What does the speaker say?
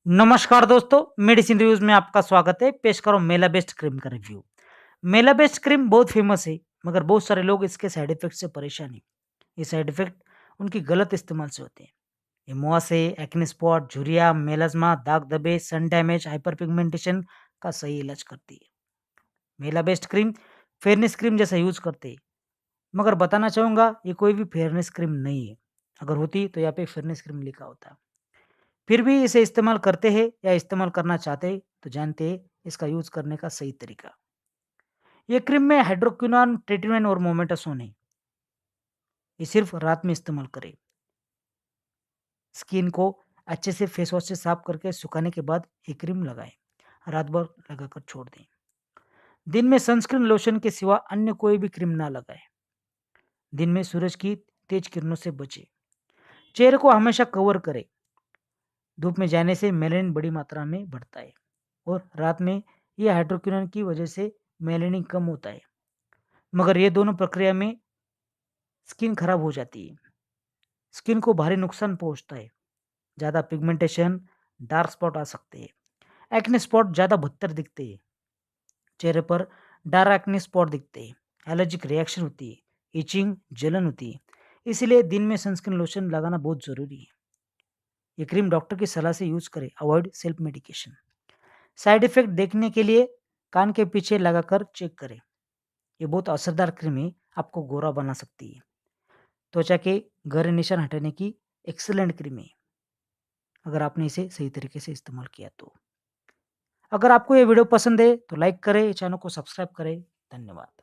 नमस्कार दोस्तों, medicine reviews में आपका स्वागत है। पेश करो मेला बेस्ट क्रीम का रिव्यू। मेला बेस्ट क्रीम बहुत फेमस है, मगर बहुत सारे लोग इसके साइड इफेक्ट से परेशान हैं। ये साइड इफेक्ट उनकी गलत इस्तेमाल से होते हैं। ये मुहासे, एक्ने स्पॉट, झुर्रियाँ, मेलाज्मा, दाग धब्बे, सन डैमेज, हाइपर पिगमेंटेशन का सही इलाज करती है। मेला बेस्ट क्रीम फेयरनेस क्रीम जैसा यूज करते हैं, मगर बताना चाहूंगा ये कोई भी फेयरनेस क्रीम नहीं है। अगर होती तो यहाँ पे फेयरनेस क्रीम लिखा होता। फिर भी इसे इस्तेमाल करते हैं या इस्तेमाल करना चाहते हैं तो जानते हैं इसका यूज करने का सही तरीका। ये क्रीम में हाइड्रोक्विनोन, ट्रीटमेंट और मोमेटासोन है। ये सिर्फ रात में इस्तेमाल करें। स्किन को अच्छे से फेस वॉश से साफ करके सुखाने के बाद ये क्रीम लगाएं। रात भर लगाकर छोड़ दें। दिन में सनस्क्रीन लोशन के सिवा अन्य कोई भी क्रीम ना लगाएं। दिन में सूरज की तेज किरणों से बचें। चेहरे को हमेशा कवर करें। धूप में जाने से मेलानिन बड़ी मात्रा में बढ़ता है और रात में यह हाइड्रोक्विनोन की वजह से मेलानिन कम होता है, मगर ये दोनों प्रक्रिया में स्किन खराब हो जाती है। स्किन को भारी नुकसान पहुंचता है। ज़्यादा पिगमेंटेशन, डार्क स्पॉट आ सकते हैं। एक्ने स्पॉट ज़्यादा भद्दर दिखते हैं। चेहरे पर डार्क एक्ने स्पॉट दिखते हैं। एलर्जिक रिएक्शन होती है। इचिंग, जलन होती है। इसलिए दिन में सनस्क्रीन लोशन लगाना बहुत ज़रूरी है। ये क्रीम डॉक्टर की सलाह से यूज करें। Avoid self medication. Side effect देखने के लिए कान के पीछे लगाकर चेक करें। ये बहुत असरदार क्रीम है, आपको गोरा बना सकती है। त्वचा के गहरे निशान हटाने की एक्सीलेंट क्रीम है, अगर आपने इसे सही तरीके से इस्तेमाल किया तो। अगर आपको ये वीडियो पसंद है तो लाइक करें, चैनल को सब्सक्राइब करें। धन्यवाद।